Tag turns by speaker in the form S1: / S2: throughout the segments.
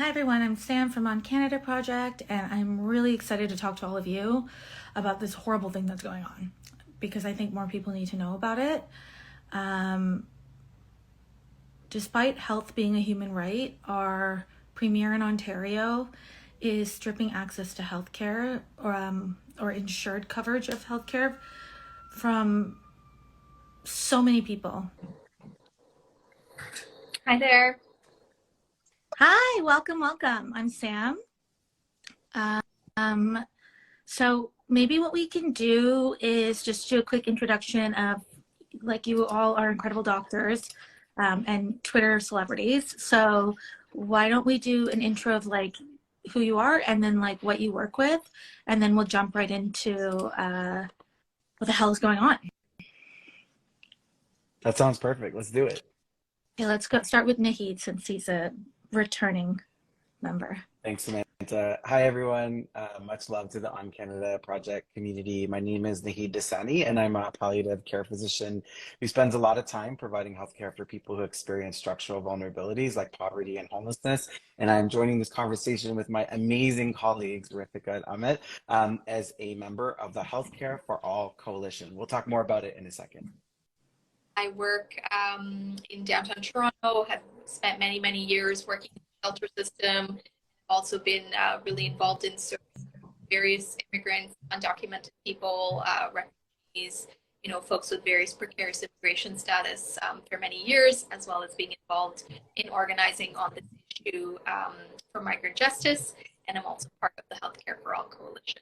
S1: Hi everyone, I'm Sam from OnCanada Project, and I'm really excited to talk to all of you about this horrible thing that's going on because I think more people need to know about it. Um, Despite health being a human right, our premier in Ontario is stripping access to healthcare or insured coverage of healthcare from so many people.
S2: Hi there.
S1: Hi, welcome. I'm Sam. Um, So maybe what we can do is just do a quick introduction of, like, you all are incredible doctors and Twitter celebrities. So why don't we do an intro of like who you are and then like what you work with, and then we'll jump right into what the hell is going on.
S3: That sounds perfect. Let's do it.
S1: Okay, let's go start with Naheed since he's a returning member.
S3: Thanks, Samantha. Hi, everyone. Much love to the On Canada Project community. My name is Naheed Dosani, and I'm a palliative care physician who spends a lot of time providing healthcare for people who experience structural vulnerabilities like poverty and homelessness. And I'm joining this conversation with my amazing colleagues, Ritika and Amit, as a member of the Healthcare for All Coalition. We'll talk more about it in a second.
S2: I work in downtown Toronto, have spent many years working in the shelter system. I've also been really involved in serving various immigrants, undocumented people, refugees, folks with various precarious immigration status for many years, as well as being involved in organizing on this issue for migrant justice. And I'm also part of the Healthcare for All Coalition.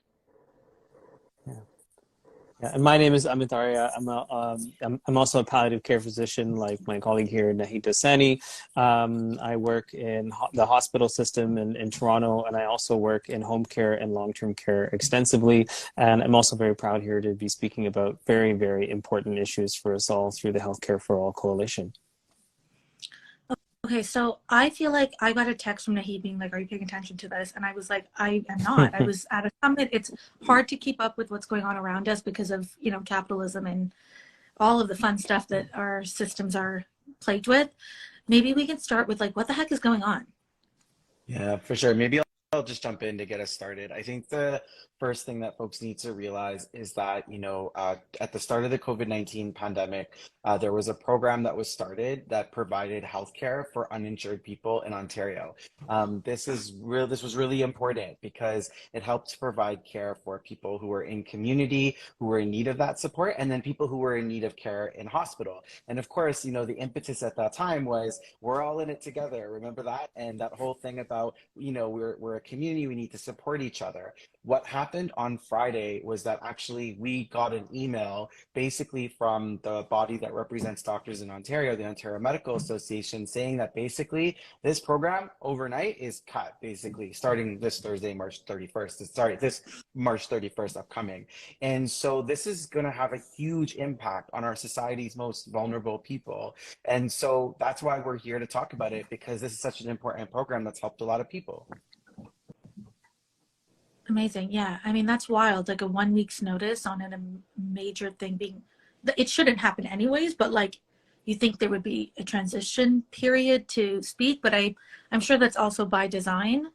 S4: Yeah, and my name is Amit Arya. I'm also a palliative care physician, like my colleague here, Naheed Dosani. I work in the hospital system in Toronto, and I also work in home care and long-term care extensively. And I'm also very proud here to be speaking about very important issues for us all through the Healthcare for All Coalition.
S1: Okay, so I feel like I got a text from Naheed being like, "Are you paying attention to this?" And I was like, "I am not." I was at a summit. It's hard to keep up with what's going on around us because of, capitalism and all of the fun stuff that our systems are plagued with. Maybe we can start with like, what the heck is going on?
S3: Yeah, for sure. Maybe I'll just jump in to get us started. I think the first thing that folks need to realize is that, at the start of the COVID-19 pandemic, there was a program that was started that provided healthcare for uninsured people in Ontario. This was really important because it helped to provide care for people who were in community, who were in need of that support, and then people who were in need of care in hospital. And of course, the impetus at that time was we're all in it together. Remember that? And that whole thing about, we're a community, we need to support each other. What happened on Friday was that actually we got an email basically from the body that represents doctors in Ontario, the Ontario Medical Association, saying that basically this program overnight is cut, basically starting this Thursday, March 31st. Sorry, this March 31st upcoming. And so this is going to have a huge impact on our society's most vulnerable people. And so that's why we're here to talk about it, because this is such an important program that's helped a lot of people.
S1: Amazing. Yeah. I mean, that's wild. Like a 1 week's notice on a major thing being, it shouldn't happen anyways, but like you think there would be a transition period to speak, but I'm sure that's also by design.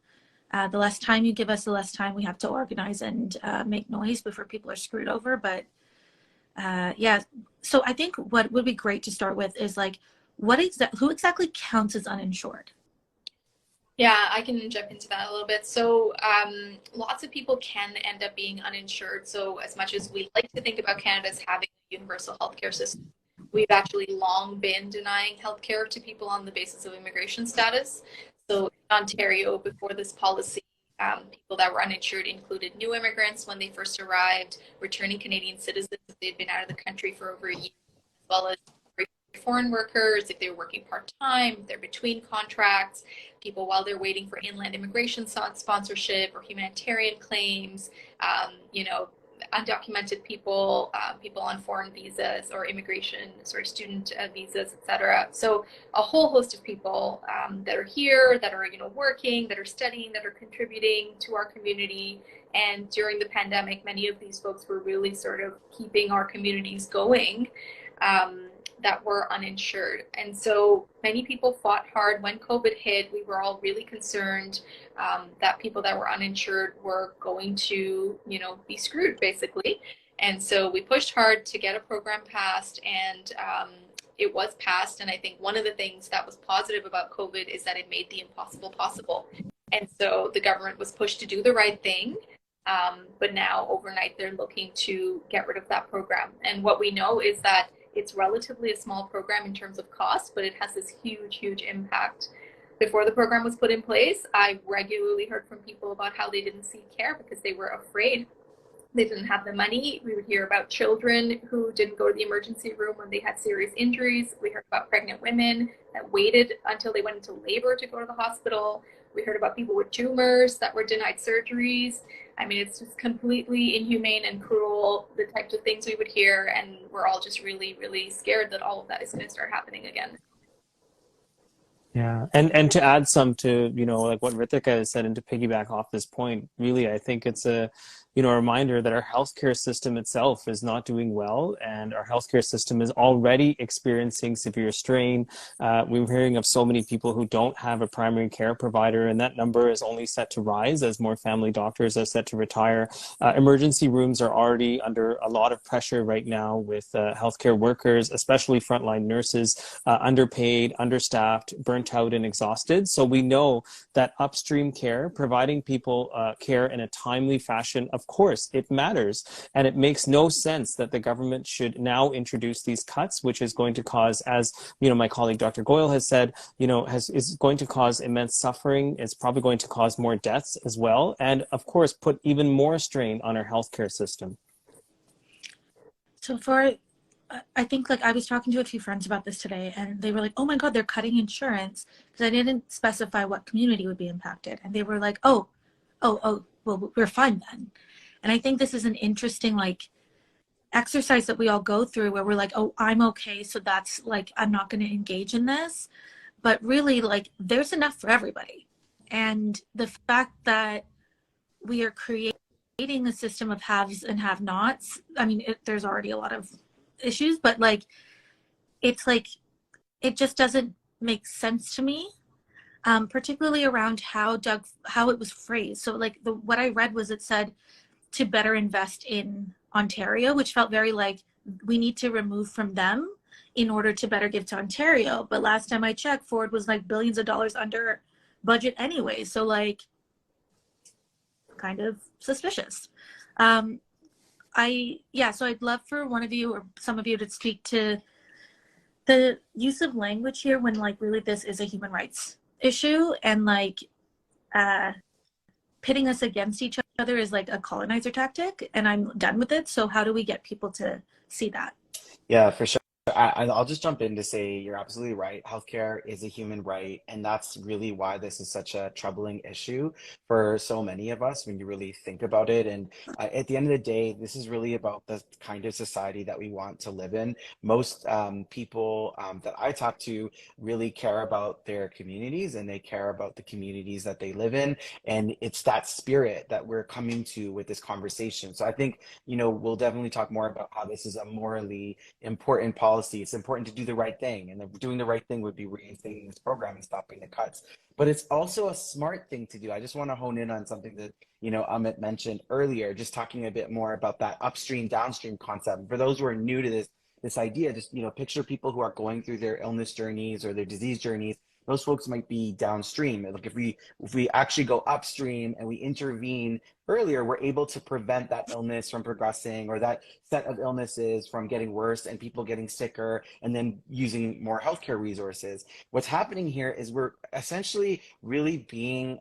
S1: The less time you give us, the less time we have to organize and make noise before people are screwed over. But yeah, so I think what would be great to start with is like, who exactly counts as uninsured?
S2: Yeah, I can jump into that a little bit. So, lots of people can end up being uninsured. So, as much as we like to think about Canada as having a universal healthcare system, we've actually long been denying healthcare to people on the basis of immigration status. So, in Ontario, before this policy, people that were uninsured included new immigrants when they first arrived, returning Canadian citizens if they'd been out of the country for over a year, as well as foreign workers, if they're working part-time, if they're between contracts, people while they're waiting for inland immigration sponsorship or humanitarian claims, undocumented people, people on foreign visas or student visas, etc. So a whole host of people that are here, that are, working, that are studying, that are contributing to our community. And during the pandemic, many of these folks were really sort of keeping our communities going. that were uninsured. And so many people fought hard when COVID hit. We were all really concerned that people that were uninsured were going to, be screwed basically. And so we pushed hard to get a program passed, and it was passed. And I think one of the things that was positive about COVID is that it made the impossible possible. And so the government was pushed to do the right thing. But now overnight, they're looking to get rid of that program. And what we know is that it's relatively a small program in terms of cost, but it has this huge, huge impact. Before the program was put in place, I regularly heard from people about how they didn't seek care because they were afraid. They didn't have the money. We would hear about children who didn't go to the emergency room when they had serious injuries. We heard about pregnant women that waited until they went into labor to go to the hospital. We heard about people with tumors that were denied surgeries. I mean, it's just completely inhumane and cruel, the types of things we would hear, and we're all just really, really scared that all of that is going to start happening again.
S4: Yeah, and to add some to, like what Ritika has said, and to piggyback off this point, really, I think it's a reminder that our healthcare system itself is not doing well, and our healthcare system is already experiencing severe strain. We're hearing of so many people who don't have a primary care provider, and that number is only set to rise as more family doctors are set to retire. Emergency rooms are already under a lot of pressure right now with healthcare workers, especially frontline nurses, underpaid, understaffed, burnt out, and exhausted. So we know that upstream care, providing people care in a timely fashion, of course, it matters. And it makes no sense that the government should now introduce these cuts, which is going to cause, as my colleague Dr. Goel has said, is going to cause immense suffering. It's probably going to cause more deaths as well. And of course, put even more strain on our healthcare system.
S1: So I think I was talking to a few friends about this today, and they were like, oh my God, they're cutting insurance, because I didn't specify what community would be impacted. And they were like, oh, well, we're fine then. And I think this is an interesting exercise that we all go through where we're like, oh, I'm okay. So that's I'm not going to engage in this. But really there's enough for everybody. And the fact that we are creating a system of haves and have nots, I mean, there's already a lot of issues, but it's it just doesn't make sense to me. Particularly around how it was phrased. So what I read was, it said to better invest in Ontario, which felt very we need to remove from them in order to better give to Ontario. But last time I checked, Ford was billions of dollars under budget anyway. So kind of suspicious. So I'd love for one of you or some of you to speak to the use of language here when really this is a human rights issue, and pitting us against each other is a colonizer tactic, and I'm done with it. So how do we get people to see that?
S3: Yeah, for sure. I'll just jump in to say you're absolutely right. Healthcare is a human right, and that's really why this is such a troubling issue for so many of us when you really think about it. And at the end of the day, this is really about the kind of society that we want to live in. Most people that I talk to really care about their communities, and they care about the communities that they live in. And it's that spirit that we're coming to with this conversation. So I think, we'll definitely talk more about how this is a morally important policy. It's important to do the right thing, and doing the right thing would be reinstating this program and stopping the cuts. But it's also a smart thing to do. I just want to hone in on something that Amit mentioned earlier, just talking a bit more about that upstream downstream concept. For those who are new to this idea, just picture people who are going through their illness journeys or their disease journeys. Those folks might be downstream. If we actually go upstream and we intervene earlier, we're able to prevent that illness from progressing, or that set of illnesses from getting worse and people getting sicker, and then using more healthcare resources. What's happening here is we're essentially really being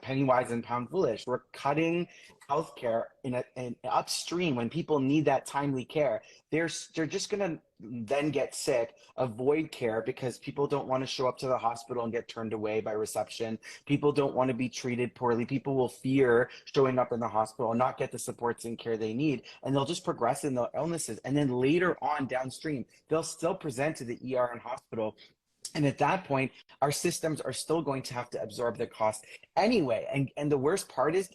S3: penny wise and pound foolish. We're cutting healthcare in upstream when people need that timely care. They're just gonna then get sick, avoid care because people don't want to show up to the hospital and get turned away by reception. People don't want to be treated poorly. People will fear showing up in the hospital and not get the supports and care they need, and they'll just progress in the illnesses. And then later on downstream, they'll still present to the ER and hospital And at that point, our systems are still going to have to absorb the cost anyway. And the worst part is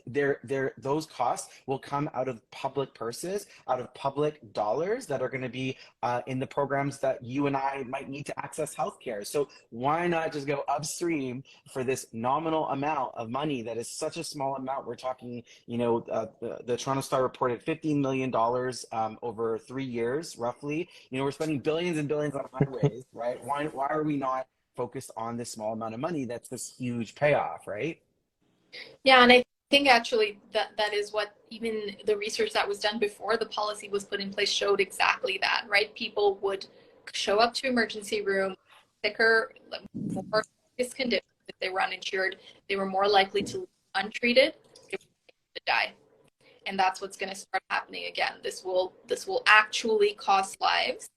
S3: those costs will come out of public purses, out of public dollars that are going to be in the programs that you and I might need to access healthcare. So why not just go upstream for this nominal amount of money that is such a small amount? We're talking, the Toronto Star reported $15 million over 3 years, roughly. We're spending billions and billions on highways, right? Why are we not focused on this small amount of money that's this huge payoff, right?
S2: Yeah, and I think actually that is what even the research that was done before the policy was put in place showed exactly that, right? People would show up to emergency room sicker, more serious conditions. If they were uninsured, they were more likely to live untreated, they were to die. And that's what's going to start happening again. This will actually cost lives,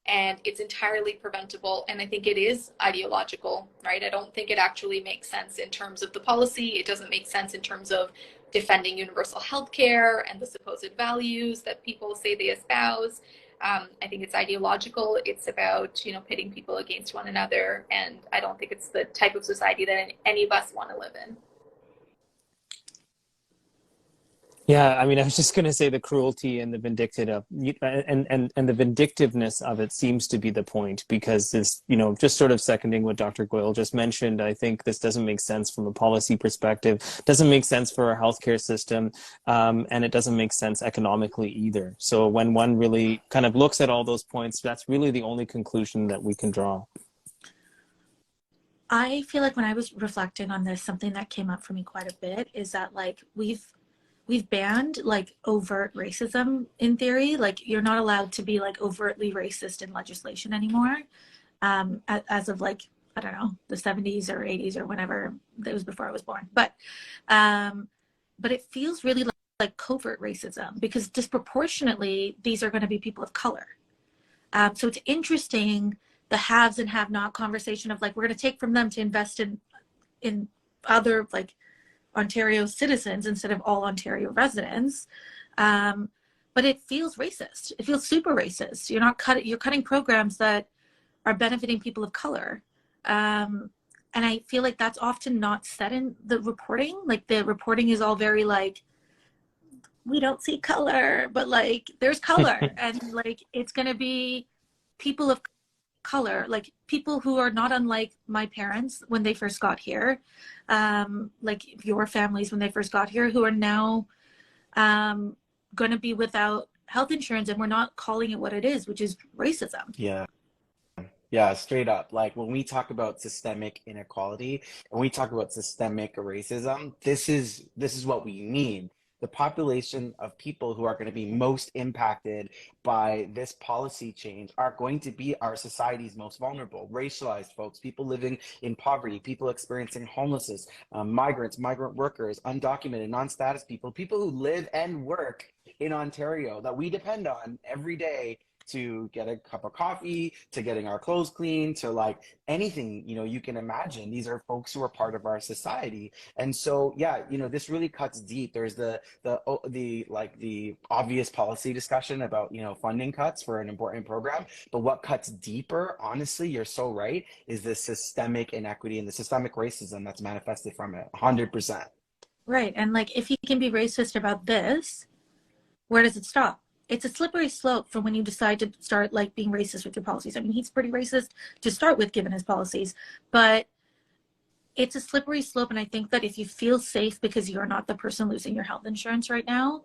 S2: and it's entirely preventable. And I think it is ideological, right? I don't think it actually makes sense in terms of the policy. It doesn't make sense in terms of defending universal health care and the supposed values that people say they espouse. I think it's ideological. It's about, pitting people against one another. And I don't think it's the type of society that any of us want to live in.
S4: Yeah, I mean, I was just going to say the cruelty and the and the vindictiveness of it seems to be the point, because this, just sort of seconding what Dr. Goel just mentioned, I think this doesn't make sense from a policy perspective, doesn't make sense for our healthcare system, and it doesn't make sense economically either. So when one really kind of looks at all those points, that's really the only conclusion that we can draw.
S1: I feel like when I was reflecting on this, something that came up for me quite a bit is that we've banned overt racism in theory. You're not allowed to be overtly racist in legislation anymore, as of I don't know, the 70s or 80s or whenever. It was before I was born, but it feels really like covert racism, because disproportionately these are going to be people of color. So it's interesting, the haves and have not conversation of we're going to take from them to invest in other Ontario citizens instead of all Ontario residents. But it feels racist. It feels super racist. You're cutting programs that are benefiting people of color. And I feel like that's often not said in the reporting. The reporting is all very we don't see color, but there's color. And it's going to be people of color, people who are not unlike my parents when they first got here, your families when they first got here, who are now going to be without health insurance, and we're not calling it what it is, which is racism.
S3: Yeah, straight up. When we talk about systemic inequality and we talk about systemic racism, this is what we mean. The population of people who are going to be most impacted by this policy change are going to be our society's most vulnerable, racialized folks, people living in poverty, people experiencing homelessness, migrants, migrant workers, undocumented, non-status people who live and work in Ontario that we depend on every day to get a cup of coffee, to getting our clothes clean, to anything, you can imagine. These are folks who are part of our society. And so, yeah, this really cuts deep. There's the obvious policy discussion about, funding cuts for an important program. But what cuts deeper, honestly, you're so right, is the systemic inequity and the systemic racism that's manifested from it, 100%.
S1: Right. And if you can be racist about this, where does it stop? It's a slippery slope from when you decide to start being racist with your policies. I mean, he's pretty racist to start with, given his policies, but it's a slippery slope. And I think that if you feel safe because you're not the person losing your health insurance right now,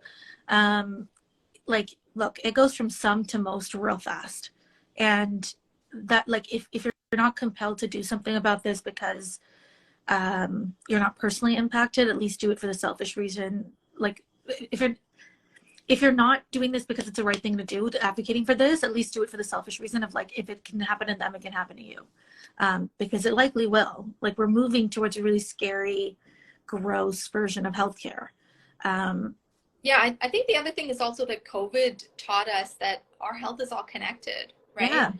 S1: look, it goes from some to most real fast. And that if you're not compelled to do something about this because you're not personally impacted, at least do it for the selfish reason. If you're not doing this because it's the right thing to do, advocating for this, at least do it for the selfish reason of if it can happen to them, it can happen to you, because it likely will. We're moving towards a really scary, gross version of healthcare.
S2: Yeah, I think the other thing is also that COVID taught us that our health is all connected, right?
S1: Yeah.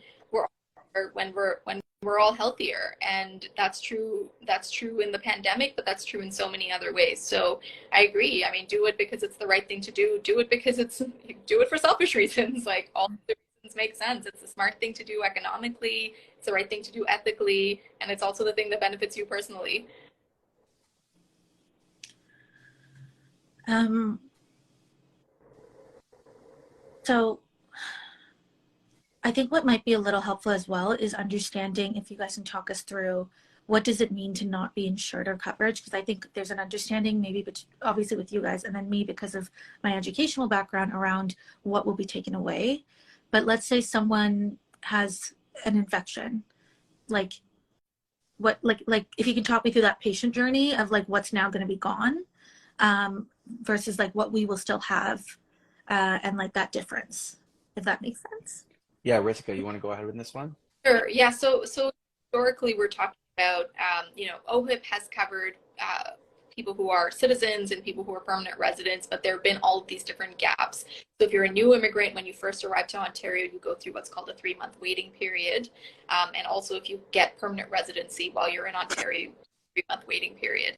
S2: When we're all healthier, and that's true in the pandemic, but that's true in so many other ways. So I agree. I mean, do it because it's the right thing to do. Do it because do it for selfish reasons. All the reasons insurance makes sense. It's the smart thing to do economically. It's the right thing to do ethically. And it's also the thing that benefits you personally.
S1: So I think what might be a little helpful as well is understanding, if you guys can talk us through, what does it mean to not be insured or coverage? Because I think there's an understanding, maybe, but obviously with you guys and then me because of my educational background around what will be taken away. But let's say someone has an infection, like what, like if you can talk me through that patient journey of like what's now going to be gone, versus like what we will still have, and like that difference, if that makes sense.
S3: Yeah, Ritika, you want to go ahead with this one?
S2: Sure. Yeah. So historically, we're talking about, OHIP has covered people who are citizens and people who are permanent residents, but there have been all of these different gaps. So if you're a new immigrant, when you first arrive to Ontario, you go through what's called a 3-month waiting period. And also if you get permanent residency while you're in Ontario, 3-month waiting period.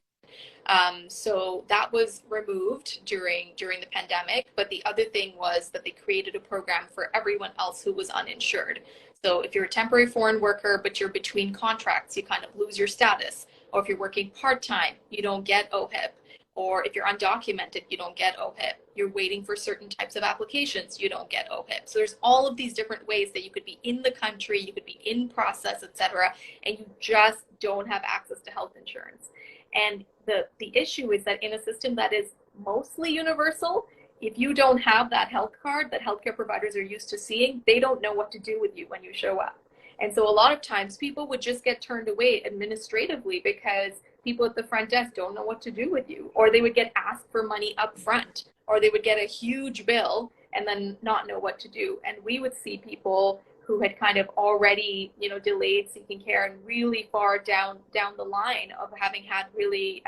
S2: So that was removed during the pandemic. But the other thing was that they created a program for everyone else who was uninsured. So if you're a temporary foreign worker, but you're between contracts, you kind of lose your status. Or if you're working part-time, you don't get OHIP. Or if you're undocumented, you don't get OHIP. You're waiting for certain types of applications, you don't get OHIP. So there's all of these different ways that you could be in the country, you could be in process, etc., and you just don't have access to health insurance. And the issue is that in a system that is mostly universal, if you don't have that health card that healthcare providers are used to seeing, they don't know what to do with you when you show up. And so a lot of times people would just get turned away administratively because people at the front desk don't know what to do with you, or they would get asked for money up front, or they would get a huge bill and then not know what to do. And we would see people who had kind of already, delayed seeking care and really far down the line of having had really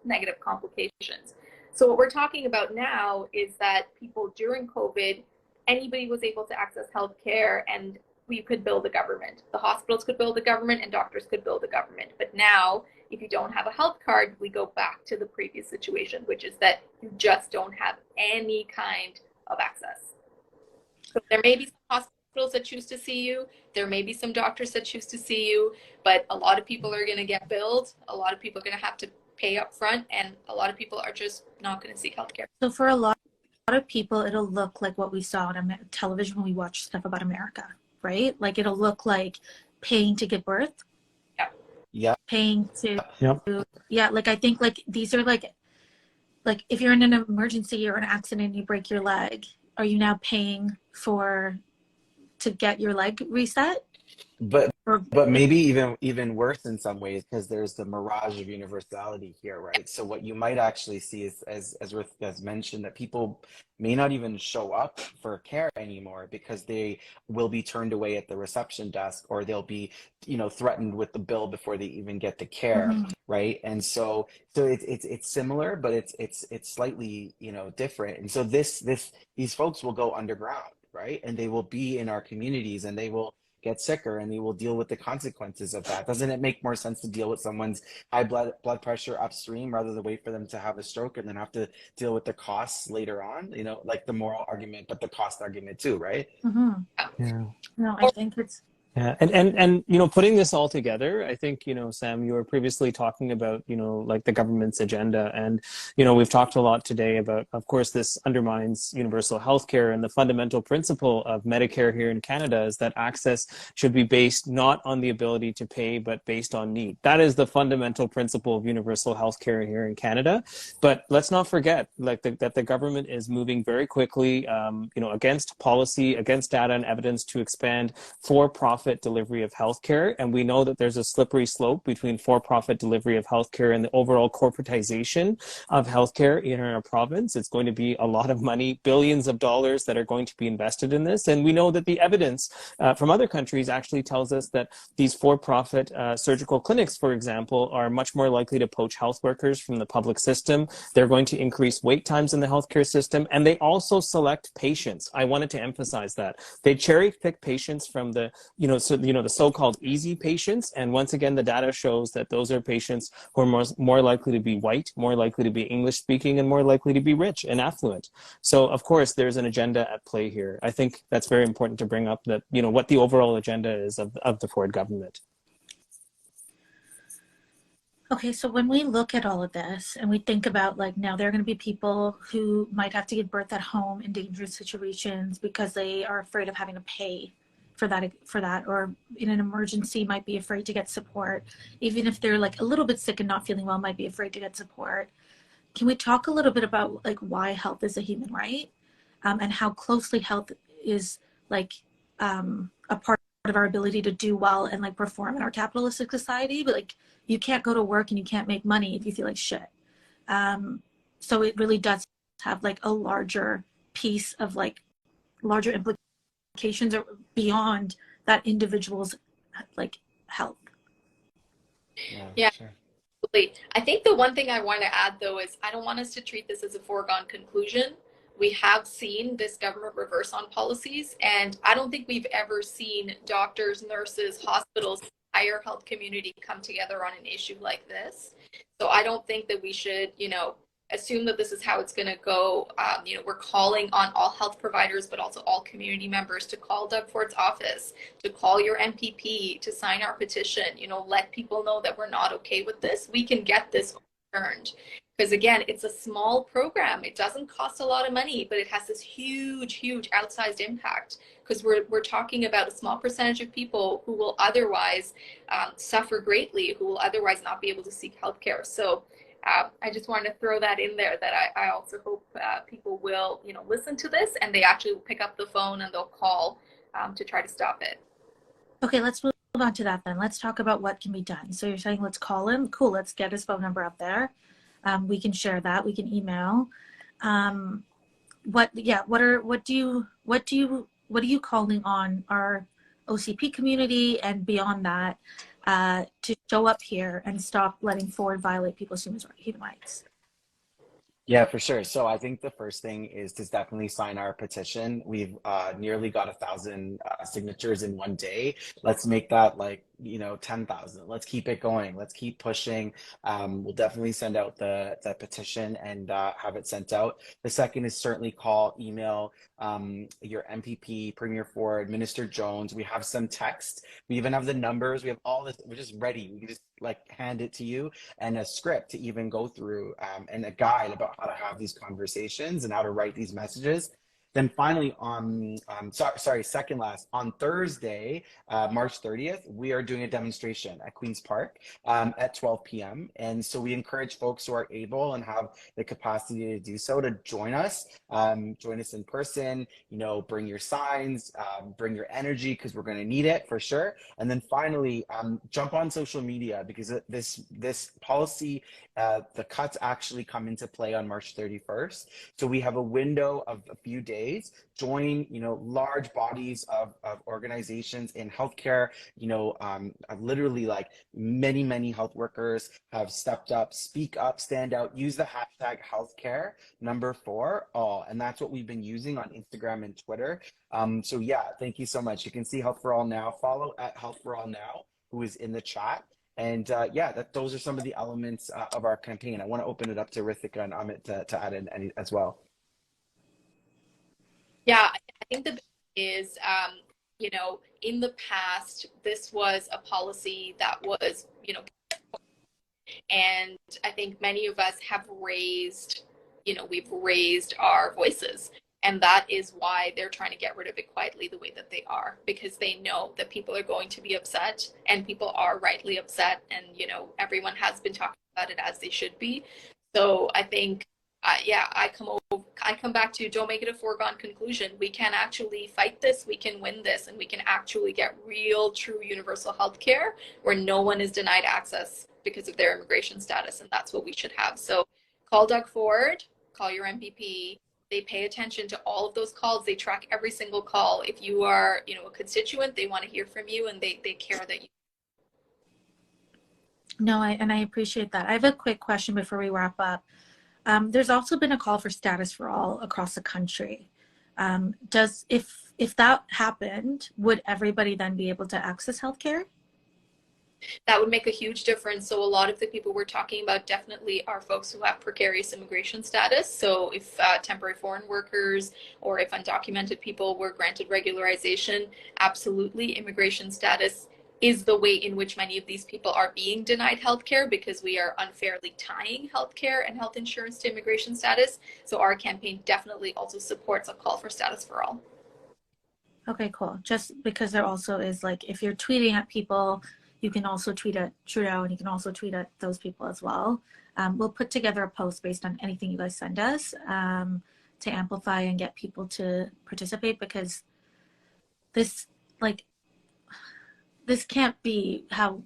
S2: negative complications. So what we're talking about now is that people during COVID, anybody was able to access healthcare, and we could bill the government. The hospitals could bill the government and doctors could bill the government. But now, if you don't have a health card, we go back to the previous situation, which is that you just don't have any kind of access. So there may be some hospitals that choose to see you. There may be some doctors that choose to see you, but a lot of people are going to get billed. A lot of people are going to have to pay up front, and a lot of people are just not going to seek healthcare.
S1: So for a lot of people, it'll look like what we saw on television when we watch stuff about America, right? Like it'll look like paying to give birth.
S3: Yeah.
S1: Paying to, yeah. Like I think like these are like if you're in an emergency or an accident and you break your leg, are you now paying to get your leg reset?
S3: But maybe even worse in some ways, because there's the mirage of universality here, right? So what you might actually see is, as Ruth has mentioned, that people may not even show up for care anymore because they will be turned away at the reception desk, or they'll be, threatened with the bill before they even get the care, right? And so it's similar, but it's slightly, different. And so these folks will go underground, right? And they will be in our communities, and they will get sicker, and they will deal with the consequences of that. Doesn't it make more sense to deal with someone's high blood pressure upstream rather than wait for them to have a stroke and then have to deal with the costs later on? Like the moral argument, but the cost argument too, right?
S4: Yeah.
S1: No, I think it's.
S4: Yeah, and putting this all together, I think, Sam, you were previously talking about, like the government's agenda. And, we've talked a lot today about, of course, this undermines universal healthcare, and the fundamental principle of Medicare here in Canada is that access should be based not on the ability to pay, but based on need. That is the fundamental principle of universal healthcare here in Canada. But let's not forget that the government is moving very quickly, against policy, against data and evidence to expand for-profit delivery of healthcare. And we know that there's a slippery slope between for-profit delivery of healthcare and the overall corporatization of healthcare in our province. It's going to be a lot of money, billions of dollars that are going to be invested in this. And we know that the evidence from other countries actually tells us that these for-profit surgical clinics, for example, are much more likely to poach health workers from the public system. They're going to increase wait times in the healthcare system. And they also select patients. I wanted to emphasize that. They cherry pick patients from the, the so-called easy patients. And once again, the data shows that those are patients who are more likely to be white, more likely to be English speaking, and more likely to be rich and affluent. So of course, there's an agenda at play here. I think that's very important to bring up, that, what the overall agenda is of the Ford government.
S1: Okay, so when we look at all of this and we think about, like, now there are going to be people who might have to give birth at home in dangerous situations because they are afraid of having to pay for that, or in an emergency might be afraid to get support, even if they're like a little bit sick and not feeling well, might be afraid to get support. Can we talk a little bit about like why health is a human right, and how closely health is like a part of our ability to do well and like perform in our capitalistic society? But like, you can't go to work and you can't make money if you feel like shit. So it really does have like a larger piece of like larger implications beyond that individual's like health.
S2: Yeah.
S3: Sure.
S2: I think the one thing I want to add, though, is I don't want us to treat this as a foregone conclusion. We have seen this government reverse on policies, and I don't think we've ever seen doctors, nurses, hospitals, entire health community come together on an issue like this. So I don't think that we should, assume that this is how it's going to go. We're calling on all health providers, but also all community members to call Doug Ford's office, to call your MPP, to sign our petition, let people know that we're not okay with this. We can get this overturned. Because again, it's a small program. It doesn't cost a lot of money, but it has this huge, huge outsized impact, because we're talking about a small percentage of people who will otherwise suffer greatly, who will otherwise not be able to seek healthcare. So I just wanted to throw that in there, that I also hope people will, listen to this, and they actually will pick up the phone and they'll call to try to stop it.
S1: Okay, let's move on to that then. Let's talk about what can be done. So you're saying let's call him. Cool, let's get his phone number up there. We can share that. We can email. What are you calling on our OCP community and beyond that to show up here and stop letting Ford violate people's human rights?
S3: Yeah, for sure. So I think the first thing is to definitely sign our petition. We've nearly got 1,000 signatures in one day. Let's make that 10,000. Let's keep it going. Let's keep pushing. We'll definitely send out the petition and have it sent out. The second is certainly call, email your MPP, Premier Ford, Minister Jones. We have some text. We even have the numbers. We have all this. We're just ready. We can just hand it to you, and a script to even go through, and a guide about how to have these conversations and how to write these messages. Then finally, second last, on Thursday, March 30th, we are doing a demonstration at Queen's Park at 12 p.m. And so we encourage folks who are able and have the capacity to do so to join us in person, bring your signs, bring your energy, because we're going to need it for sure. And then finally, jump on social media, because this policy, the cuts actually come into play on March 31st. So we have a window of a few days. Join, large bodies of organizations in healthcare. Literally many health workers have stepped up, speak up, stand out, use the hashtag healthcare #4all. And that's what we've been using on Instagram and Twitter. So yeah, thank you so much. You can see Health for All Now, follow at Health for All Now, who is in the chat. And those are some of the elements of our campaign. I want to open it up to Ritika and Amit to add in any as well.
S2: Yeah, I think the big is, in the past, this was a policy that was, and I think many of us have raised, we've raised our voices. And that is why they're trying to get rid of it quietly the way that they are, because they know that people are going to be upset, and people are rightly upset. And, everyone has been talking about it as they should be. So I think, I come back to, don't make it a foregone conclusion. We can actually fight this, we can win this, and we can actually get real, true universal health care where no one is denied access because of their immigration status, and that's what we should have. So call Doug Ford, call your MPP. They pay attention to all of those calls. They track every single call. If you are, a constituent, they want to hear from you, and they care that you.
S1: No, I appreciate that. I have a quick question before we wrap up. There's also been a call for status for all across the country. If if that happened, would everybody then be able to access healthcare?
S2: That would make a huge difference. So a lot of the people we're talking about definitely are folks who have precarious immigration status. So if temporary foreign workers or if undocumented people were granted regularization, absolutely immigration status is the way in which many of these people are being denied healthcare, because we are unfairly tying healthcare and health insurance to immigration status. So our campaign definitely also supports a call for status for all.
S1: Okay, cool. Just because there also is, like, if you're tweeting at people, you can also tweet at Trudeau, and you can also tweet at those people as well. We'll put together a post based on anything you guys send us to amplify and get people to participate, because this, like, this can't be how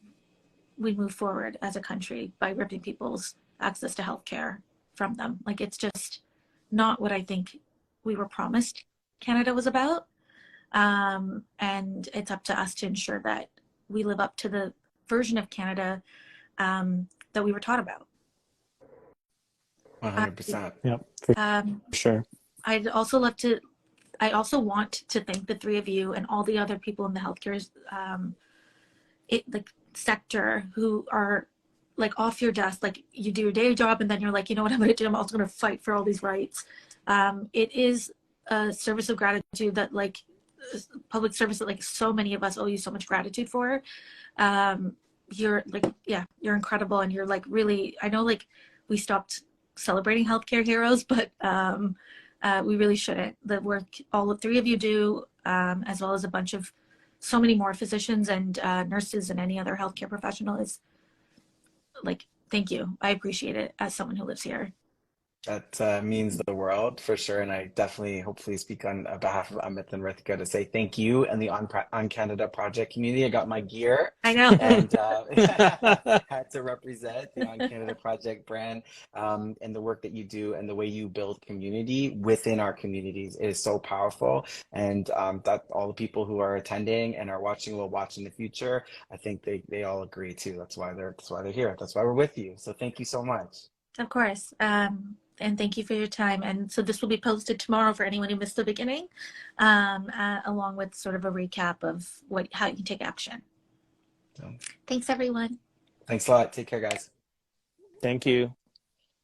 S1: we move forward as a country, by ripping people's access to healthcare from them. Like, it's just not what I think we were promised Canada was about. And it's up to us to ensure that we live up to the version of Canada that we were taught about.
S3: 100%.
S4: Yep, for sure.
S1: I also want to thank the three of you and all the other people in the healthcare sector who are, like, off your desk. Like, you do your day job and then you're like, you know what I'm going to do? I'm also going to fight for all these rights. It is a service of gratitude that, like, public service that, like, so many of us owe you so much gratitude for. You're like, yeah, you're incredible. And you're, like, really, I know, like, we stopped celebrating healthcare heroes, but we really shouldn't. The work all the three of you do, as well as a bunch of so many more physicians and nurses and any other healthcare professional, is, like, thank you. I appreciate it as someone who lives here.
S3: That means the world, for sure. And I definitely, hopefully, speak on behalf of Amit and Ritika to say thank you and the OnCanada Project community. I got my gear.
S1: I know.
S3: And had to represent the OnCanada Project brand, and the work that you do and the way you build community within our communities is so powerful. And that all the people who are attending and are watching will watch in the future. I think they all agree too. That's why they're here. That's why we're with you. So thank you so much.
S1: Of course. And thank you for your time. And so this will be posted tomorrow for anyone who missed the beginning, along with sort of a recap of how you can take action. So, thanks, everyone.
S3: Thanks a lot. Take care, guys.
S4: Thank you.